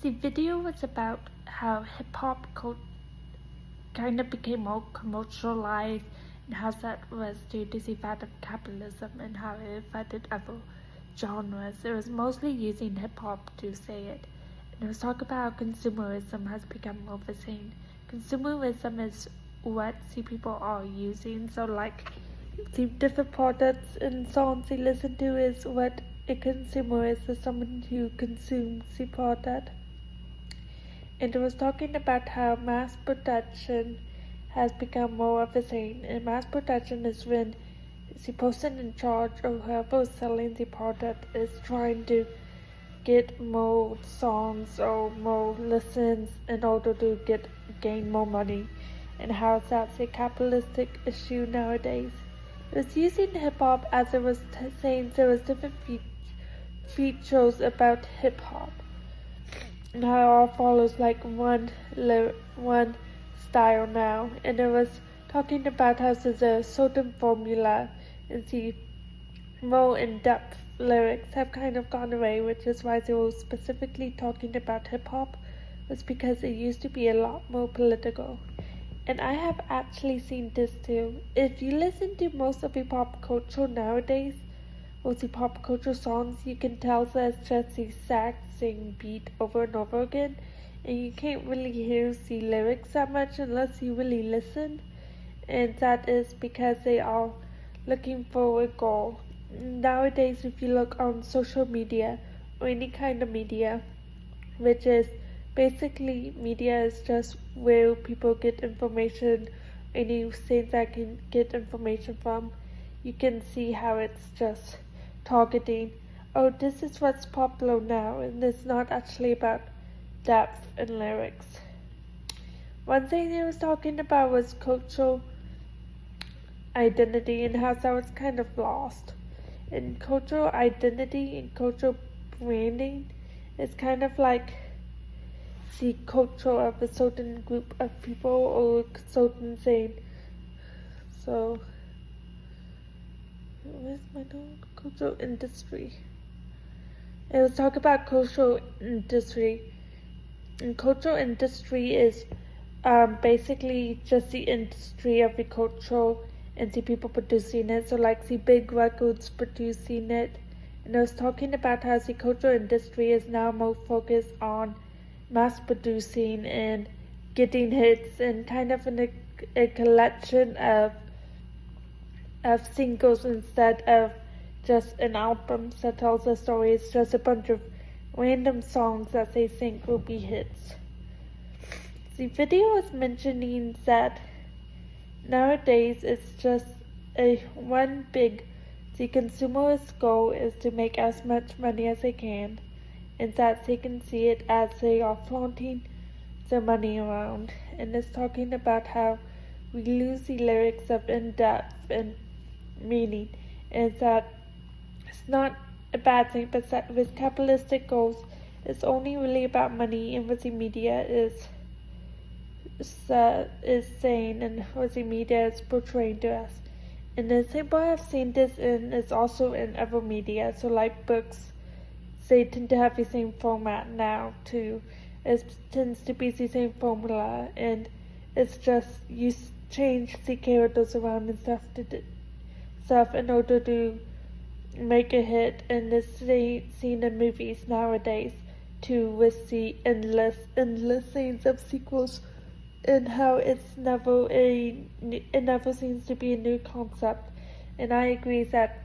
The video was about how hip-hop kind of became more commercialized and how that was due to the fact of capitalism and how it affected other genres. It was mostly using hip-hop to say it. And it was talk about how consumerism has become more of a thing. Consumerism is what the people are using, so like the different products and songs they listen to is what a consumer is someone who consumes the product. And it was talking about how mass production has become more of a thing. And mass production is when the person in charge or whoever is selling the product is trying to get more songs or more listens in order to gain more money. And how that's a capitalistic issue nowadays. It was using hip hop as it was saying there was different features about hip hop. And how it all follows like one style now, and it was talking about how there's a certain formula, and the more in-depth lyrics have kind of gone away, which is why they were specifically talking about hip-hop, was because it used to be a lot more political. And I have actually seen this too. If you listen to most of the pop culture nowadays, or the pop culture songs, you can tell there's just the exact same beat over and over again, and you can't really hear the lyrics that much unless you really listen, and that is because they are looking for a goal. Nowadays, if you look on social media or any kind of media, which is basically media is just where people get information, any things that can get information from, you can see how it's just targeting, oh, this is what's popular now, and it's not actually about depth and lyrics. One thing they was talking about was cultural identity and how that was kind of lost. And cultural identity and cultural branding is kind of like the culture of a certain group of people or a certain thing. So where's my note? Cultural industry. It was talk about cultural industry. And cultural industry is basically just the industry of the culture and the people producing it. So like the big records producing it. And I was talking about how the cultural industry is now more focused on mass producing and getting hits and kind of a collection of singles instead of just an album that tells a story. It's just a bunch of random songs that they think will be hits. The video was mentioning that nowadays it's just the consumerist goal is to make as much money as they can, and that they can see it as they are flaunting their money around. And it's talking about how we lose the lyrics of in-depth and meaning, and that it's not a bad thing, but that with capitalistic goals, it's only really about money and what the media is saying and what the media is portraying to us. And the same way I've seen this in is also in other media. So like books, they tend to have the same format now too. It tends to be the same formula, and it's just you change the characters around and stuff in order to make a hit. And this seen in movies nowadays too, with the endless scenes of sequels, and how it never seems to be a new concept. And I agree that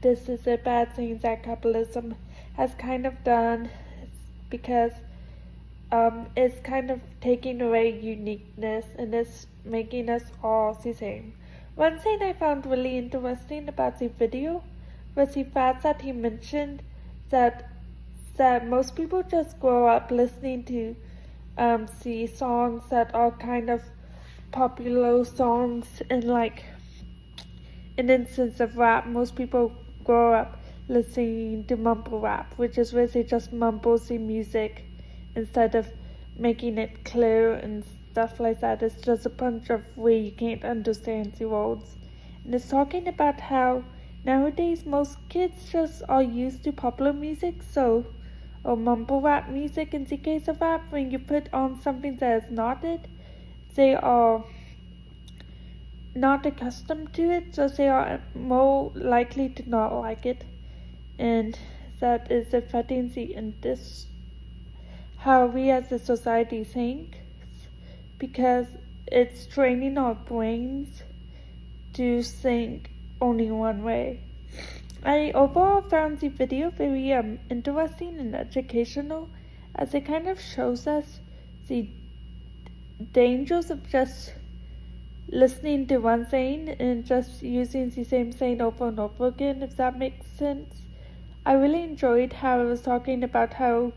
this is a bad thing that capitalism has kind of done, because it's kind of taking away uniqueness and it's making us all the same. One thing I found really interesting about the video was the fact that he mentioned that most people just grow up listening to the songs that are kind of popular songs. And like an instance of rap, most people grow up listening to mumble rap, which is where they just mumble the music instead of making it clear and stuff like that. It's just a bunch of where you can't understand the words. And it's talking about how nowadays most kids just are used to popular music, so or mumble rap music. In the case of rap, when you put on something that is not it, they are not accustomed to it, so they are more likely to not like it, and that is affecting how we as a society think, because it's training our brains to think only one way. I overall found the video very interesting and educational, as it kind of shows us the dangers of just listening to one saying and just using the same saying over and over again, if that makes sense. I really enjoyed how it was talking about how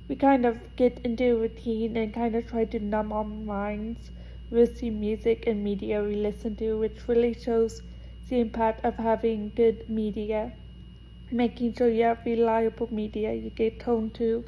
we kind of get into a routine and kind of try to numb our minds with the music and media we listen to, which really shows the impact of having good media, making sure you have reliable media you get toned to.